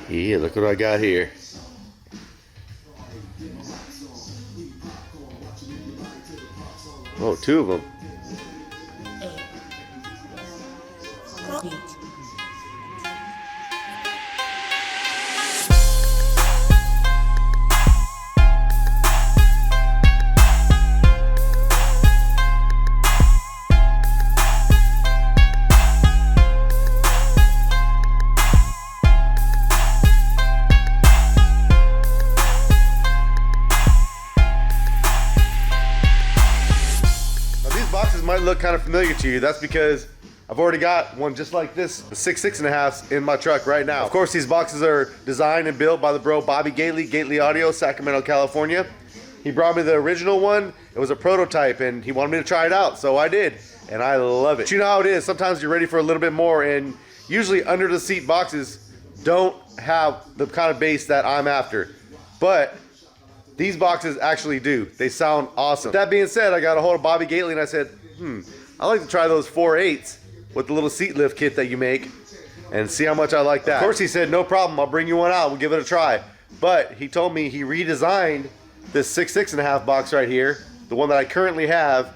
Yeah, look what I got here. Oh, two of them. Might look kind of familiar to you. That's because I've already got one just like this, the 6.5s in my truck right now. Of course, these boxes are designed and built by the bro Bobby Gately, Gately Audio, Sacramento, California. He brought me the original one. It was a prototype and he wanted me to try it out, so I did, and I love it. You know how it is, sometimes you're ready for a little bit more, and usually under the seat boxes don't have the kind of bass that I'm after, but these boxes actually do. They sound awesome. With that being said, I got a hold of Bobby Gately and I said, I'd like to try those 4/8s with the little seat lift kit that you make and see how much I like that. Of course, he said, no problem, I'll bring you one out, we'll give it a try. But he told me he redesigned this 6.5 box right here, the one that I currently have,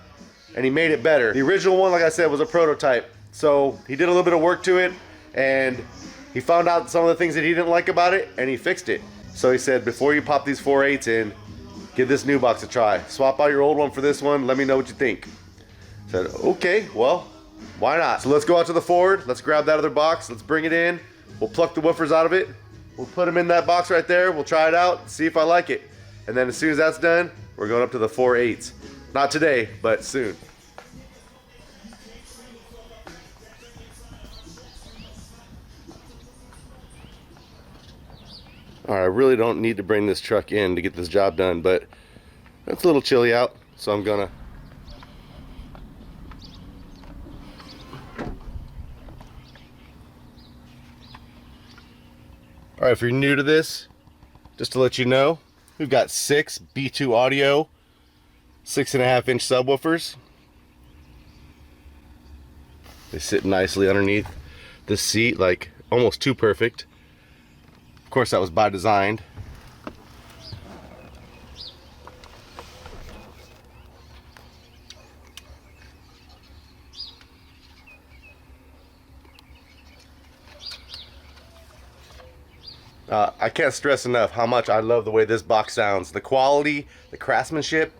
and he made it better. The original one, like I said, was a prototype. So he did a little bit of work to it, and he found out some of the things that he didn't like about it, and he fixed it. So he said, before you pop these 4/8s in, give this new box a try. Swap out your old one for this one, let me know what you think. I said, okay, well, why not? So let's go out to the Ford, let's grab that other box, let's bring it in, we'll pluck the woofers out of it, we'll put them in that box right there, we'll try it out, see if I like it. And then as soon as that's done, we're going up to the 4/8s. Not today, but soon. Alright, I really don't need to bring this truck in to get this job done, but it's a little chilly out, so I'm gonna. Alright, if you're new to this, just to let you know, we've got 6 B2 audio 6.5-inch subwoofers. They sit nicely underneath the seat, like almost too perfect. Of course, that was by design. I can't stress enough how much I love the way this box sounds. The quality, the craftsmanship,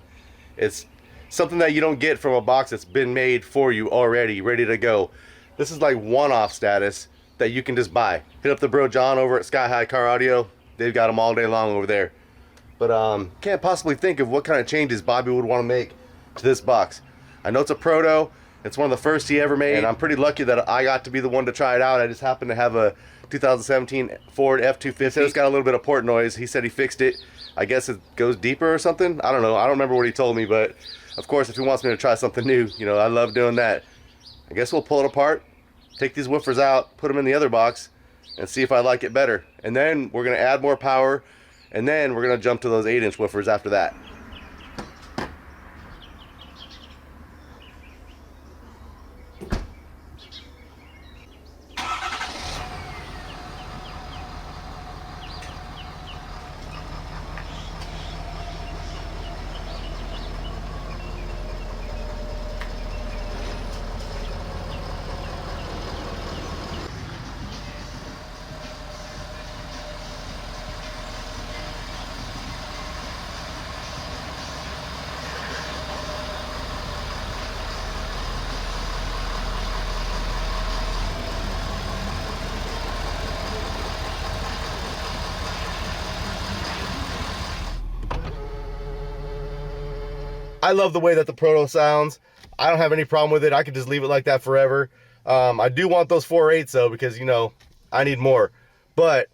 it's something that you don't get from a box that's been made for you already, ready to go. This is like one-off status that you can just buy. Hit up the bro John over at Sky High Car Audio. They've got them all day long over there. But can't possibly think of what kind of changes Bobby would want to make to this box. I know it's a proto. It's one of the first he ever made, and I'm pretty lucky that I got to be the one to try it out. I just happened to have a 2017 Ford F250. It's got a little bit of port noise. He said he fixed it. I guess it goes deeper or something. I don't know. I don't remember what he told me, but of course, if he wants me to try something new, you know, I love doing that. I guess we'll pull it apart, take these woofers out, put them in the other box, and see if I like it better. And then we're going to add more power, and then we're going to jump to those 8-inch woofers after that. I love the way that the Proto sounds. I don't have any problem with it. I could just leave it like that forever. I do want those 4/8s though, because, you know, I need more. But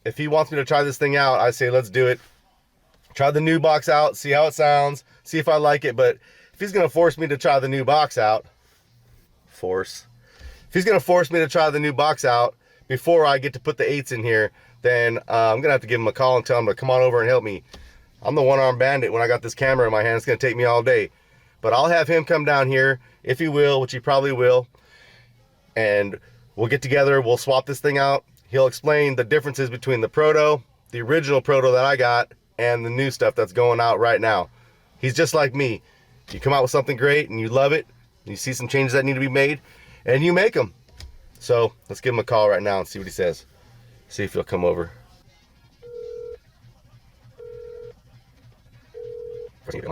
if he wants me to try this thing out, I say let's do it. Try the new box out, see how it sounds, see if I like it. But if he's gonna force me to try the new box out, if he's gonna force me to try the new box out before I get to put the 8s in here, then I'm gonna have to give him a call and tell him to come on over and help me. I'm the one-armed bandit. When I got this camera in my hand, it's gonna take me all day. But I'll have him come down here, if he will, which he probably will, and we'll get together, we'll swap this thing out. he'll explain the differences between the proto, the original proto that I got, and the new stuff that's going out right now. He's just like me. You come out with something great and you love it, you see some changes that need to be made, and you make them. So let's give him a call right now and see what he says. See if he'll come over. Been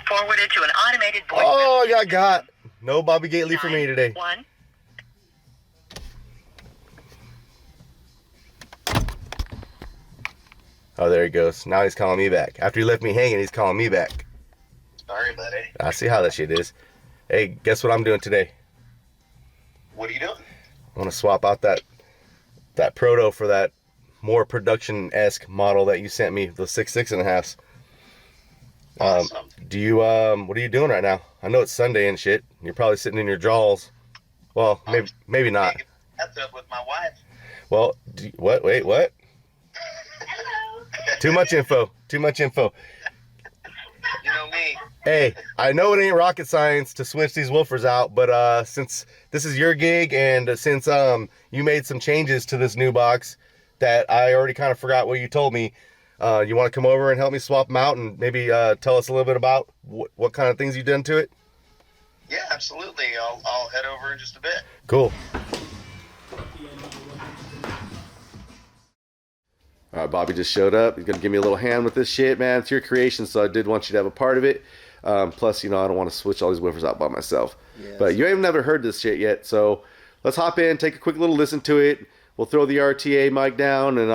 forwarded to an automated voice. Oh, I got no Bobby Gately for me today. One. Oh, there he goes. Now he's calling me back. After he left me hanging, he's calling me back. Sorry, buddy. I see how that shit is. Hey, guess what I'm doing today? What are you doing? I want to swap out that proto for that more production-esque model that you sent me, the 6.5s. Awesome. Do you what are you doing right now? I know it's Sunday and shit. You're probably sitting in your jaws. Well, maybe not. That's up with my wife. Well, what? Wait, what? Hello. Too much info. Too much info. You know me. Hey, I know it ain't rocket science to switch these woofers out, but since this is your gig and since you made some changes to this new box that I already kind of forgot what you told me, you want to come over and help me swap them out and maybe tell us a little bit about what kind of things you've done to it? Yeah, absolutely. I'll head over in just a bit. Cool. All right, Bobby just showed up. He's going to give me a little hand with this shit, man. It's your creation, so I did want you to have a part of it. Plus, you know, I don't want to switch all these woofers out by myself. Yes. But you ain't never heard this shit yet, so let's hop in, take a quick little listen to it. We'll throw the RTA mic down, and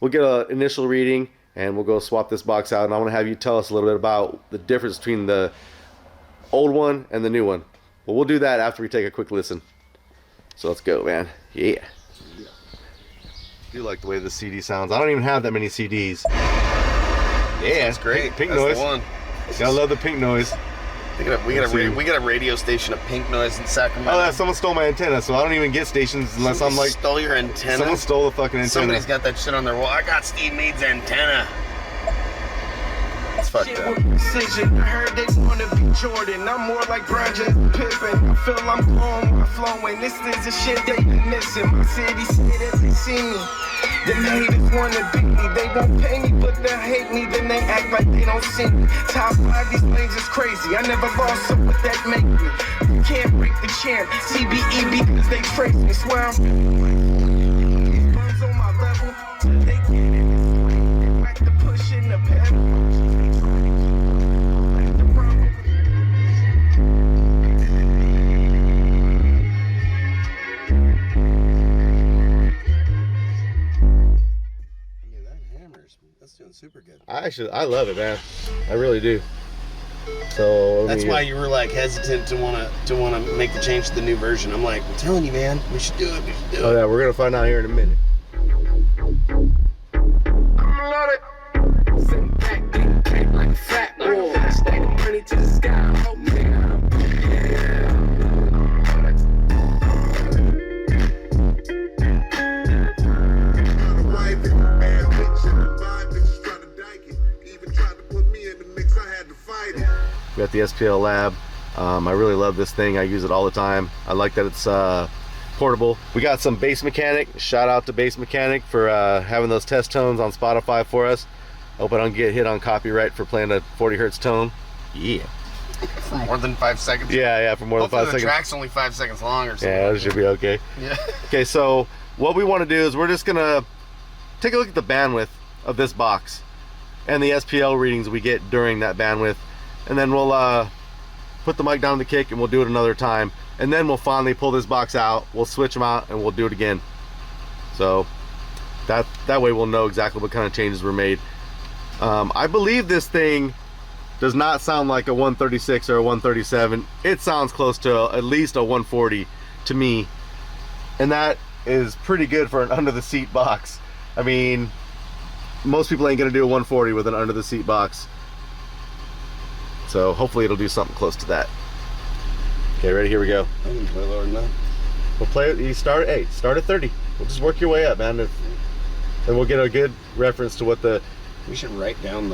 we'll get an initial reading, and we'll go swap this box out. And I want to have you tell us a little bit about the difference between the old one and the new one. Well, we'll do that after we take a quick listen. So let's go, man. Yeah. I do like the way the CD sounds. I don't even have that many CDs. Yeah, it's great. Pink That's noise. The one. I love the pink noise. We got a radio station of pink noise in Sacramento. Oh, yeah, someone stole my antenna, so I don't even get stations unless I'm like. Stole your antenna? Someone stole the fucking antenna. Somebody's got that shit on their wall. I got Steve Mead's antenna. It's fucked up. Precision. I heard they wanna be Jordan. I'm more like Brian Pippen. I feel I'm glowing, I'm flowing. This is the shit they been missing. My city said that they see me. The haters wanna beat me. They won't pay me, but they hate me. Then they act like they don't see me. Top 5, these lanes is crazy. I never lost, so what that make me? You can't break the champ. CBE because they trace me. Swear I'm runs on my level. They get it. Back to pushing the pedal. Super good. I love it, man. I really do. So that's why you were like hesitant to wanna make the change to the new version. I'm like, I'm telling you, man, we should do it. We should do it. Oh yeah, we're gonna find out here in a minute. I love it. Sit back, think cake like a fat boy. Stack the money to the sky. Oh man. We got the SPL Lab. I really love this thing. I use it all the time. I like that it's portable. We got some Bass Mechanic. Shout out to Bass Mechanic for having those test tones on Spotify for us. Hope I don't get hit on copyright for playing a 40 hertz tone. Yeah. More than 5 seconds. Yeah, for more than 5 seconds. The track's only 5 seconds long or something. Yeah, that should be okay. Yeah. Okay, so what we want to do is we're just gonna take a look at the bandwidth of this box and the SPL readings we get during that bandwidth, and then we'll put the mic down the kick and we'll do it another time, and then we'll finally pull this box out, we'll switch them out, and we'll do it again. So that way we'll know exactly what kind of changes were made. I believe this thing does not sound like a 136 or a 137. It sounds close to at least a 140 to me, and that is pretty good for an under the seat box. I mean, most people ain't gonna do a 140 with an under the seat box, so hopefully it'll do something close to that. Okay, ready? Here we go. I can play lower than that. We'll play it. You start at 30. We'll just work your way up, man, and we'll get a good reference to what the. We should write down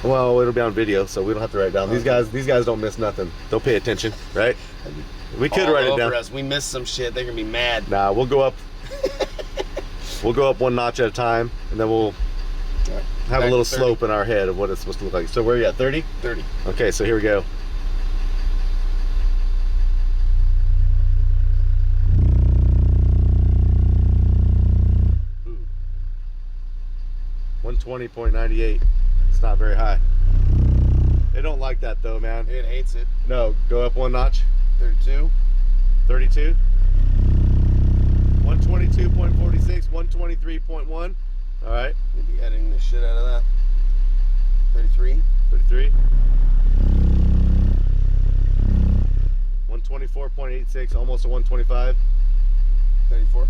Well, it'll be on video, so we don't have to write it down. Okay. These guys don't miss nothing. They'll pay attention, right? We could All write it over down. us. We missed some shit. They're gonna be mad. Nah, we'll go up. We'll go up one notch at a time, and then we'll Right. have Back a little to 30. slope in our head of what it's supposed to look like. So where are you at? 30? 30. Okay, so here we go. Ooh. 120.98. It's not very high. They don't like that though, man. It hates it. No, go up one notch. 32. 32. 122.46, 123.1. All right. We'll be editing the shit out of that. 33. 33. 124.86, almost a 125. 34.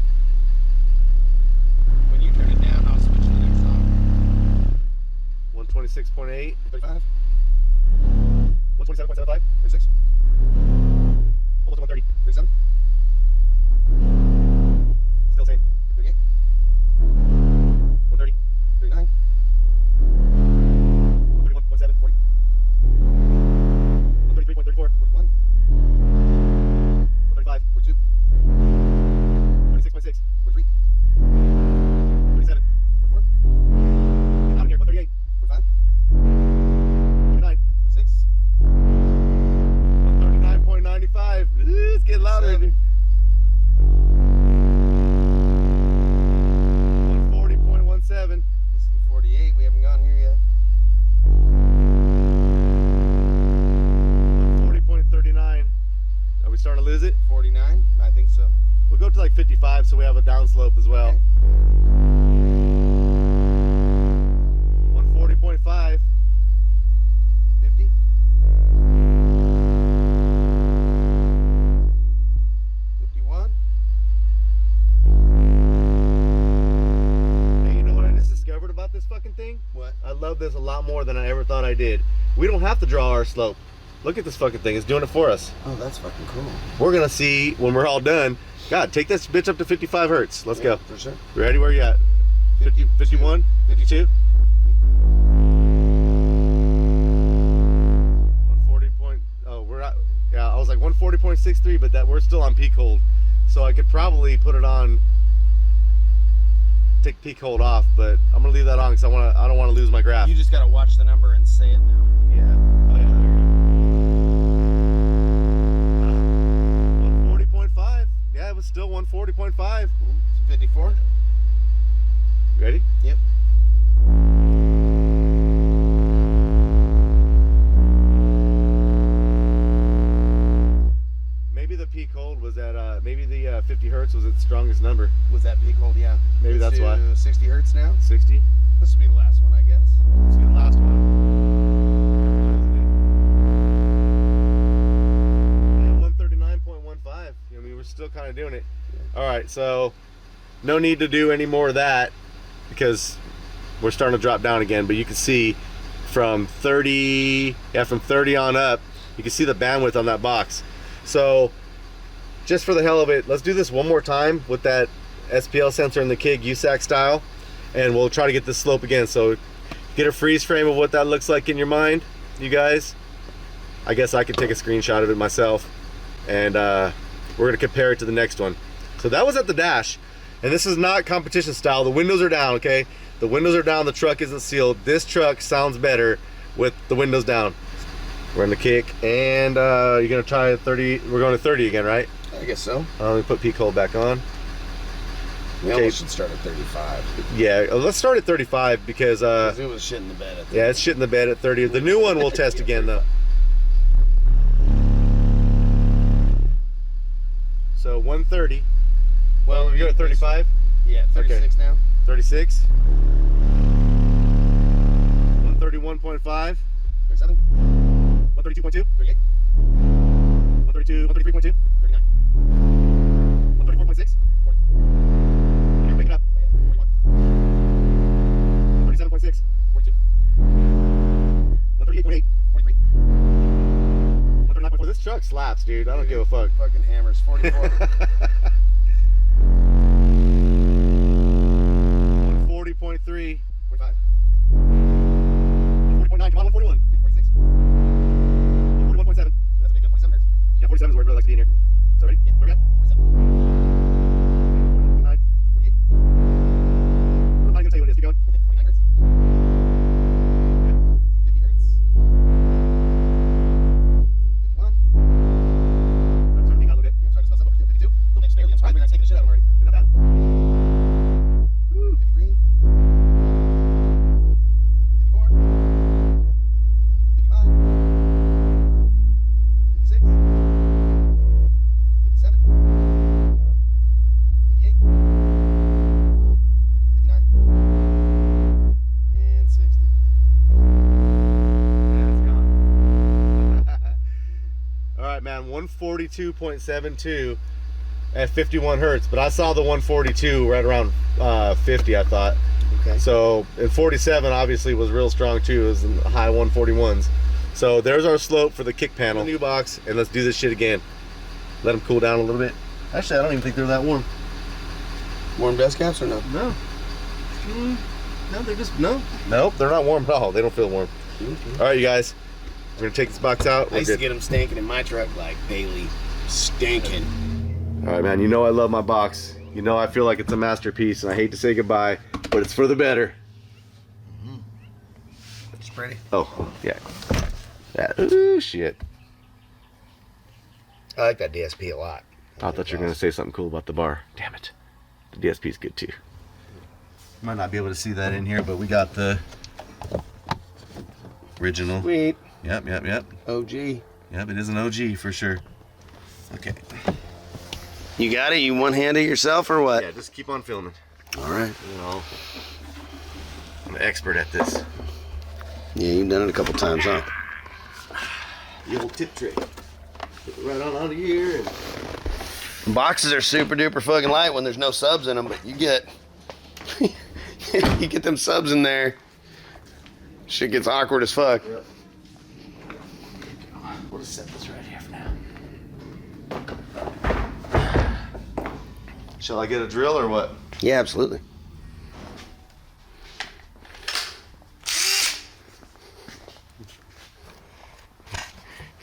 When you turn it down, I'll switch to the next song. 126.8. 35. 127.75. 36. Almost a 130. 37. Still same. 38. 130. 39. 131.7. 40. 133.34. 41. 135. 42. 36.6. 43. 37. 44. Out of here. 138. 45. 49. 46. 139.95. It's getting louder. 7. 140.17. This is 48. We haven't gone here yet. 140.39. Are we starting to lose it? 49. I think so. We'll go to like 55 so we have a downslope as well. Okay. 140.5. 50. 51. Hey, you know what I just discovered about this fucking thing? What? I love this a lot more than I ever thought I did. We don't have to draw our slope. Look at this fucking thing. It's doing it for us. Oh, that's fucking cool. We're gonna see when we're all done. God, take this bitch up to 55 hertz. Let's go. For sure. You ready? Where you at? 50, 51? 52? 140 point, oh, we're at, yeah, I was like 140.63, but that we're still on peak hold. So I could probably put it on, take peak hold off, but I'm gonna leave that on because I don't want to lose my graph. You just gotta watch the number and say it now. Yeah. Oh, yeah, there you go. 140.5. Yeah, it was still 140.5. It's 54. You ready? Yep. Maybe the peak hold was at, maybe the 50 hertz was its strongest number. Was that peak hold? Yeah. Maybe Let's that's why. do 60 hertz now. 60. This will be the last one, I guess. Let's do the last one. Yeah, 139.15. I mean, we're still kind of doing it. All right, so no need to do any more of that because we're starting to drop down again. But you can see from 30, from 30 on up, you can see the bandwidth on that box. So just for the hell of it, let's do this one more time with that SPL sensor in the KIG USAC style, and we'll try to get this slope again. So get a freeze frame of what that looks like in your mind, you guys. I guess I could take a screenshot of it myself, and we're gonna compare it to the next one. So that was at the dash, and this is not competition style. The windows are down, okay? The windows are down, the truck isn't sealed. This truck sounds better with the windows down. We're in the kick, and you're gonna try 30, we're going to 30 again, right? I guess so. Let me put peak hold back on. We Okay. almost should start at 35. Yeah, let's start at 35 because It was shit in the bed at 30. yeah, it's shit in the bed at 30. The new one we'll test again though. So 130. Well, you're at 35? Yeah, 36 now. 36. 131.5. 37. 132.2. 38. 132. 133.2. 39. 134.6. 40. Here, make it up. 41. 37.6. 42. 138.8. 43. 139.4. This truck slaps, dude. I don't give a fuck. Fucking hammers. 44. 140.3. 45. 40.9. Come on, right, man, 142.72 at 51 hertz, but I saw the 142 right around 50, I thought. Okay. So, and 47 obviously was real strong too. It was in the high 141s. So there's our slope for the kick panel. New box, and let's do this shit again. Let them cool down a little bit. Actually, I don't even think they're that warm. Warm dust caps or no? No. No, they're just, no. Nope, they're not warm at all. They don't feel warm. All right, you guys. We're gonna take this box out. I used to get them stinking in my truck like Bailey. Stinking. All right, man, you know I love my box. You know I feel like it's a masterpiece, and I hate to say goodbye, but it's for the better. It's pretty. Oh, yeah. Ooh, shit. I like that DSP a lot. I thought you were going to say something cool about the bar. Damn it. The DSP is good too. You might not be able to see that in here, but we got the original. Sweet. Yep. OG. Yep, it is an OG for sure. Okay. You got it? You one-handed yourself or what? Yeah, just keep on filming. All right. You know, I'm an expert at this. Yeah, you've done it a couple times, huh? The old tip trick. Put it right on out of here. And Boxes are super duper fucking light when there's no subs in them, but you get you get them subs in there, shit gets awkward as fuck. Yep. We'll just set this right here for now. Shall I get a drill or what? Yeah, absolutely.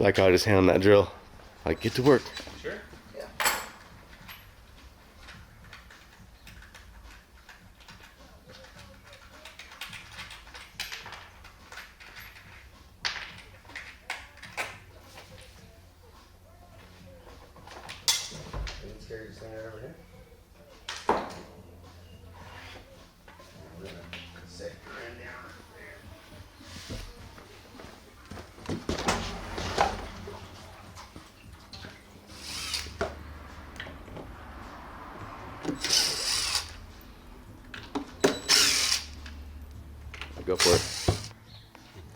Like I just hand that drill. Like, get to work. Sure. Yeah. Go for it.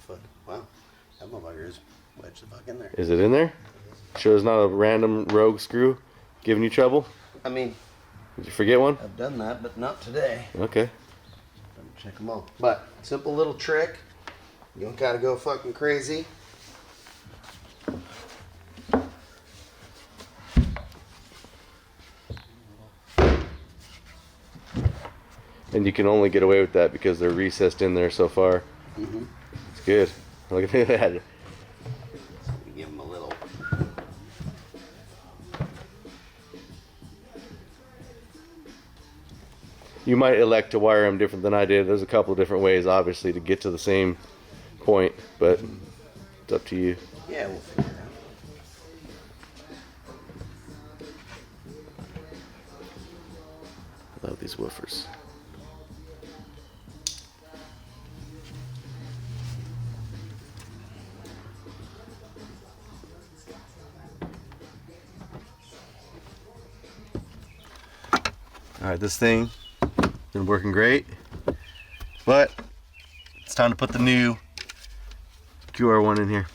Fuck. Wow. That motherfucker is wedged the fuck in there. Is it in there? Sure it's not a random rogue screw giving you trouble? I mean, Did you forget one? I've done that, but not today. Okay. Check them all. But simple little trick. You don't gotta go fucking crazy. And you can only get away with that because they're recessed in there so far. Mm-hmm. It's good. Look at that. Give them a little. You might elect to wire them different than I did. There's a couple of different ways, obviously, to get to the same point, but it's up to you. Yeah, we'll figure it out. Love these woofers. All right, this thing been working great, but it's time to put the new QR one in here.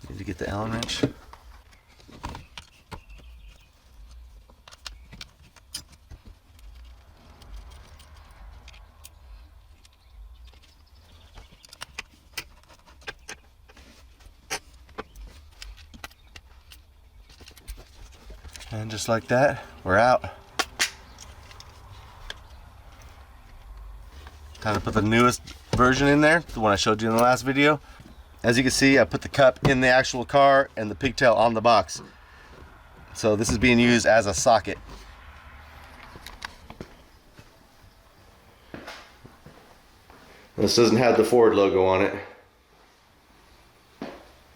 Need to get the Allen wrench. And just like that, we're out. Time to put the newest version in there, the one I showed you in the last video. As you can see, I put the cup in the actual car and the pigtail on the box. So this is being used as a socket. This doesn't have the Ford logo on it.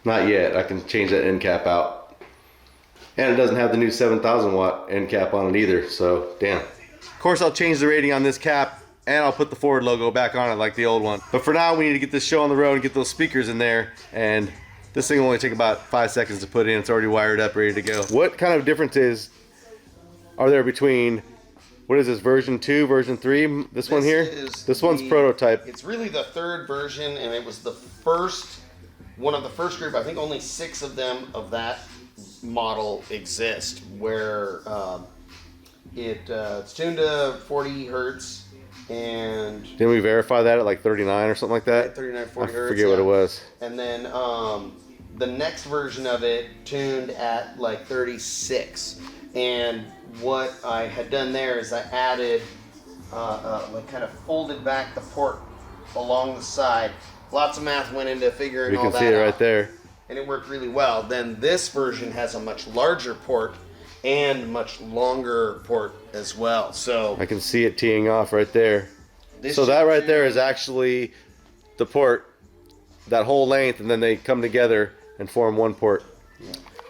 Not yet. I can change that end cap out. And it doesn't have the new 7,000 watt end cap on it either, so damn. Of course I'll change the rating on this cap and I'll put the Ford logo back on it like the old one. But for now, we need to get this show on the road and get those speakers in there, and this thing will only take about 5 seconds to put in. It's already wired up, ready to go. What kind of differences are there between, what is this, version 2, version 3? This one here? This one's prototype. It's really the third version, and it was the first, one of the first group. I think only 6 of them of that model exist, where it's tuned to 40 hertz, and Didn't we verify that at like 39 or something like that? 39, 40 hertz. I forget what it was. And then the next version of it tuned at like 36. And what I had done there is I added, like kind of folded back the port along the side. Lots of math went into figuring all that out. You can see it right there. And it worked really well. Then this version has a much larger port and much longer port as well. So I can see it teeing off right there. this So that right should- there is actually the port, that whole length, and then they come together and form one port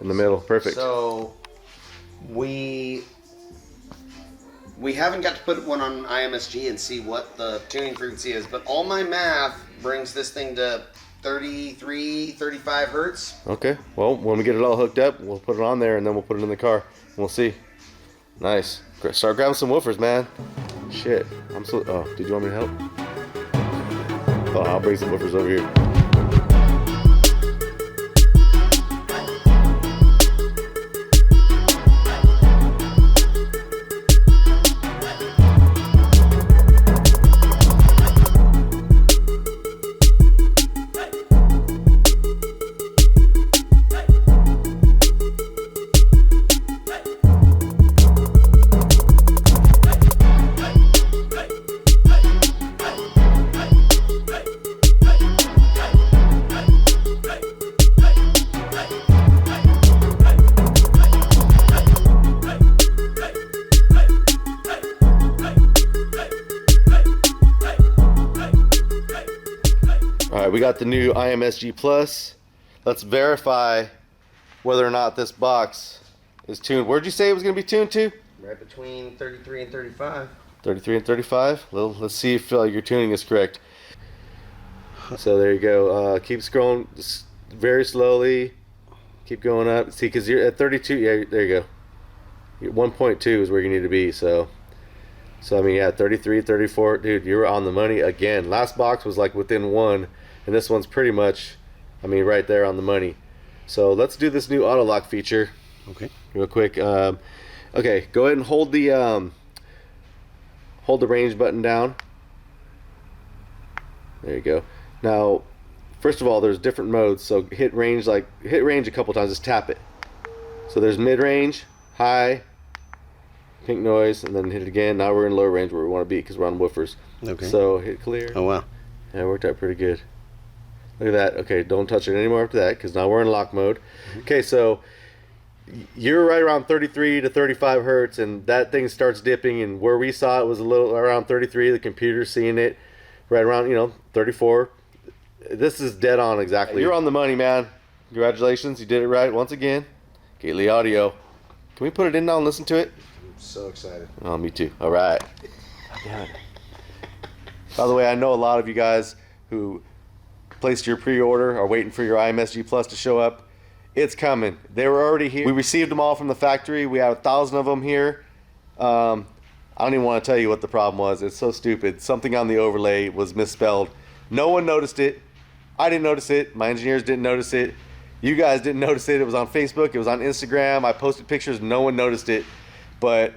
in the middle. Perfect. So we haven't got to put one on IMSG and see what the tuning frequency is, but all my math brings this thing to 33, 35 hertz. Okay, well, when we get it all hooked up, we'll put it on there and then we'll put it in the car. And we'll see. Nice. Start grabbing some woofers, man. Shit. Oh, did you want me to help? Oh, I'll bring some woofers over here. Alright, we got the new IMSG Plus. Let's verify whether or not this box is tuned. Where'd you say it was going to be tuned to? Right between 33 and 35. 33 and 35? Well, let's see if your tuning is correct. So there you go. Keep scrolling just very slowly. Keep going up. See, because you're at 32. Yeah, there you go. 1.2 is where you need to be. So I mean, yeah, 33, 34. Dude, you're on the money again. Last box was like within 1. And this one's pretty much, I mean, right there on the money. So let's do this new auto lock feature. Okay. Real quick. Okay, go ahead and hold the range button down. There you go. Now, first of all, there's different modes. So hit range a couple times. Just tap it. So there's mid range, high, pink noise, and then hit it again. Now we're in low range where we want to be because we're on woofers. Okay. So hit clear. Oh wow. Yeah, it worked out pretty good. Look at that. Okay, don't touch it anymore after that because now we're in lock mode. Okay, so you're right around 33 to 35 hertz, and that thing starts dipping. And where we saw it was a little around 33. The computer's seeing it right around 34. This is dead on exactly. You're on the money, man. Congratulations, you did it right once again. Gately Audio. Can we put it in now and listen to it? I'm so excited. Oh, me too. All right. By the way, I know a lot of you guys who placed your pre-order are waiting for your IMSG Plus to show up. It's coming. They were already here. We received them all from the factory. We had 1,000 of them here. I don't even want to tell you what the problem was. It's so stupid. Something on the overlay was misspelled. No one noticed it. I didn't notice it. My engineers didn't notice it. You guys didn't notice it. It was on Facebook. It was on Instagram. I posted pictures. No one noticed it. But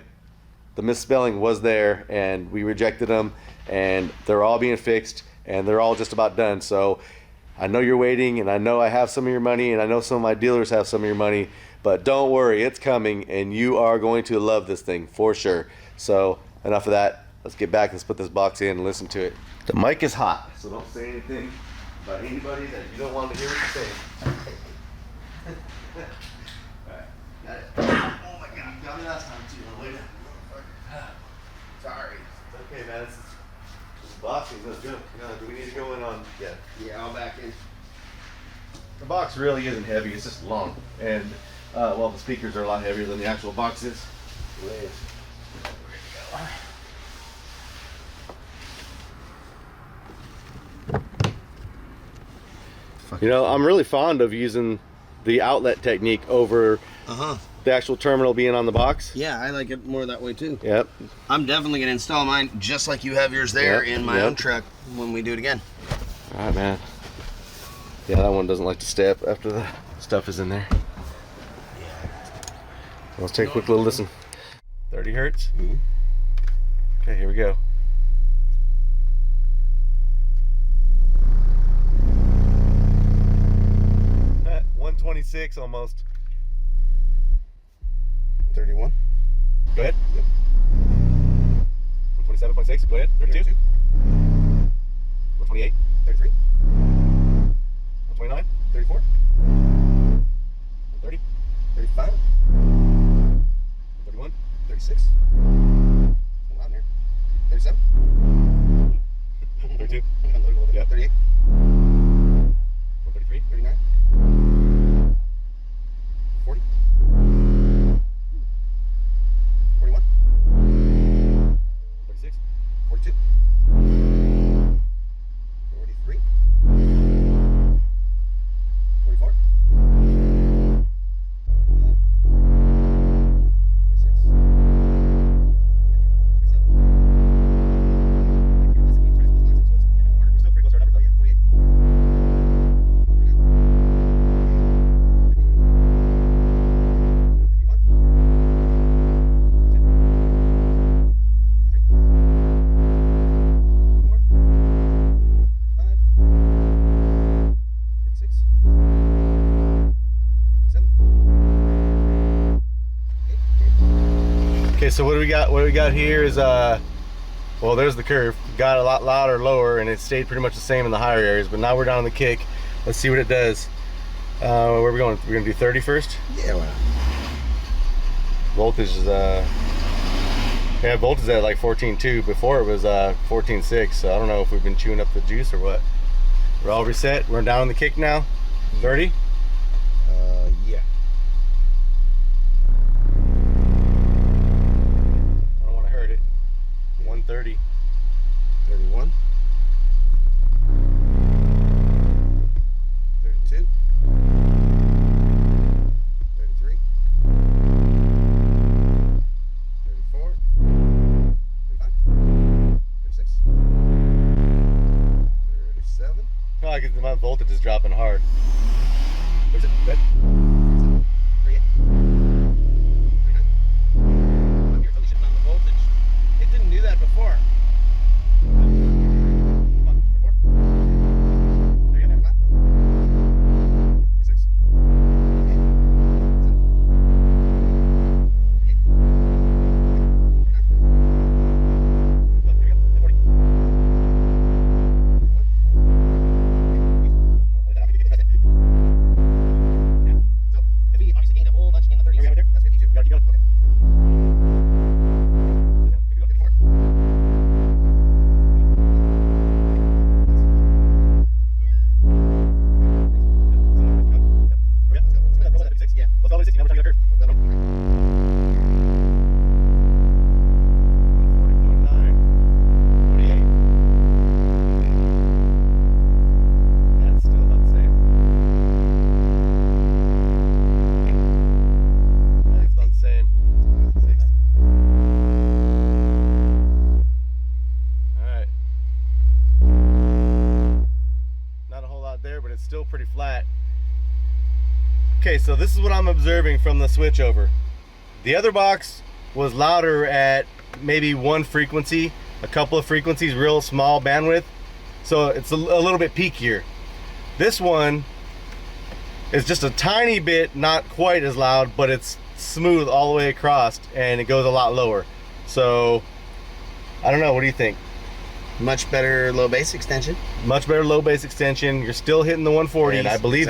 the misspelling was there, and we rejected them, and they're all being fixed, and they're all just about done. So I know you're waiting, and I know I have some of your money, and I know some of my dealers have some of your money, but don't worry, it's coming, and you are going to love this thing for sure. So enough of that. Let's get back. Let's put this box in and listen to it. The mic is hot, so don't say anything about anybody that you don't want to hear what you're saying. Alright, got it. Oh my god, got me last time too. Wait a minute. Sorry. It's okay, man. This box is no joke. Do we need to go in on? Yeah, I'll back in. The box really isn't heavy. It's just long, and well, the speakers are a lot heavier than the actual box is. fucking. You know, I'm really fond of using the outlet technique over the actual terminal being on the box. Yeah, I like it more that way too. Yep. I'm definitely gonna install mine just like you have yours there in my own truck when we do it again. All right, man. Yeah, that one doesn't like to stay up after the stuff is in there. Let's take a quick little listen. 30 hertz. Okay, here we go. At 126 almost. 31. Go ahead. Yep. 127.6. Go ahead. 32. 128. 33. 129. 34. 130. 35. 31. 36. Hold on here. 37. 32. Yep. 38. 133. 39. 40. 41. 46. 42. 43. 44. 46. Okay, so what do we got? What we got here is well, there's the curve. Got a lot louder lower, and it stayed pretty much the same in the higher areas. But now we're down on the kick. Let's see what it does. Where are we going? We're gonna do 30 first. Yeah. Well. Voltage is yeah, voltage is at like 14.2. Before it was 14.6. So I don't know if we've been chewing up the juice or what. We're all reset. We're down on the kick now. 30. Yeah. I don't want to hurt it. 130. 31. 32. 33. 34. 35. 36. 37. Oh, I get my voltage is dropping hard. Where's it? Good. 38. 39. I'm here totally shitting on the voltage. It didn't do that before. Come on, 44. 35. 46. Still pretty flat. Okay, so this is what I'm observing from the switch over. The other box was louder at maybe one frequency, a couple of frequencies, real small bandwidth, so it's a little bit peakier. This one is just a tiny bit, not quite as loud, but it's smooth all the way across, and it goes a lot lower. So I don't know, what do you think? Much better low bass extension. Much better low bass extension. You're still hitting the 140s. And I believe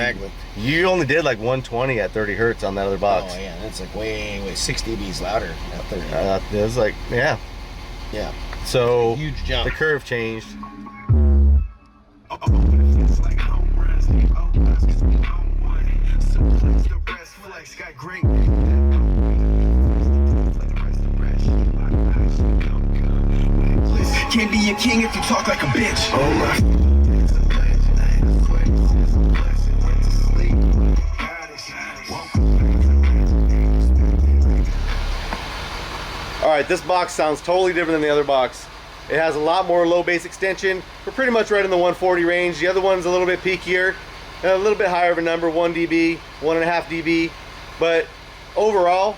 you only did like 120 at 30 hertz on that other box. Oh yeah, that's like way 6 dBs louder at 30. It was like, yeah. So huge jump. The curve changed. Can't be a king if you talk like a bitch. Oh my. right, this box sounds totally different than the other box. It has a lot more low bass extension. We're pretty much right in the 140 range. The other one's a little bit peakier, a little bit higher of a number, 1 dB, 1.5 dB. But overall,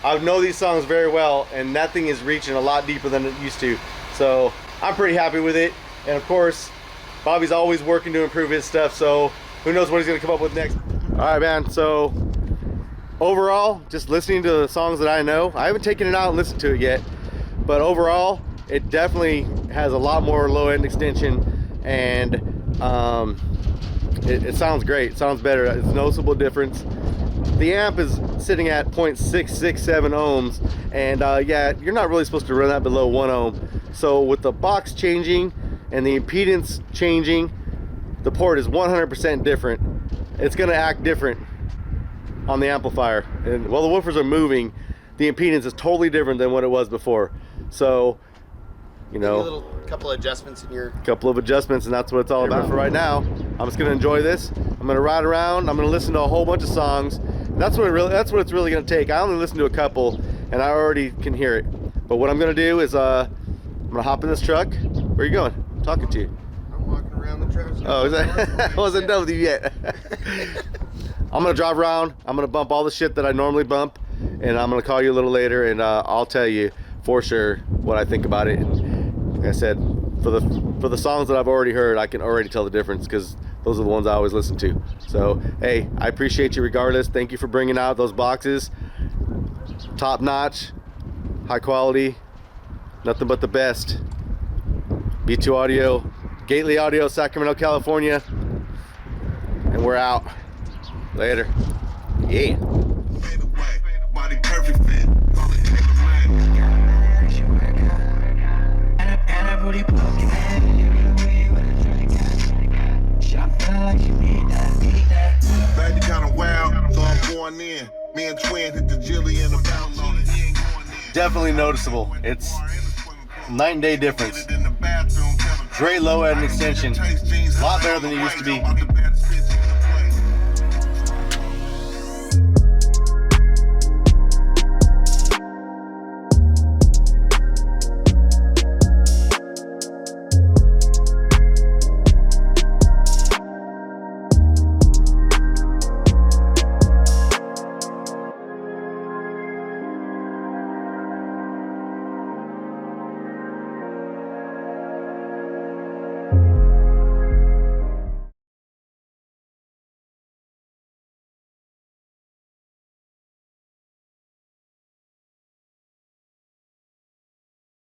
I know these songs very well, and that thing is reaching a lot deeper than it used to. So I'm pretty happy with it. And of course, Bobby's always working to improve his stuff, so who knows what he's gonna come up with next. All right, man, so overall, just listening to the songs that I know, I haven't taken it out and listened to it yet, but overall, it definitely has a lot more low end extension, and it sounds great. It sounds better. It's a noticeable difference. The amp is sitting at 0.667 ohms, and yeah, you're not really supposed to run that below 1 ohm. So with the box changing and the impedance changing, the port is 100% different. It's gonna act different on the amplifier. And while the woofers are moving, the impedance is totally different than what it was before. So, you know, Maybe a couple of adjustments in your... couple of adjustments, and that's what it's all about for right now. I'm just gonna enjoy this. I'm gonna ride around. I'm gonna listen to a whole bunch of songs. That's what it's really gonna take. I only listened to a couple, and I already can hear it. But what I'm gonna do is I'm gonna hop in this truck. Where are you going? I'm talking to you. I'm walking around the truck. Oh, is that? I wasn't done with you yet. I'm gonna drive around. I'm gonna bump all the shit that I normally bump, and I'm gonna call you a little later, and I'll tell you for sure what I think about it. And like I said, for the songs that I've already heard, I can already tell the difference because those are the ones I always listen to. So hey, I appreciate you regardless. Thank you for bringing out those boxes. Top notch, high quality, nothing but the best. B2 Audio, Gately Audio, Sacramento, California, and we're out. Later. Yeah. Baby kinda wild, so I'm going in. Me and Twin hit the Jilly in the bounce on it. Definitely noticeable. It's night and day difference. Great low end extension. A lot better than it used to be.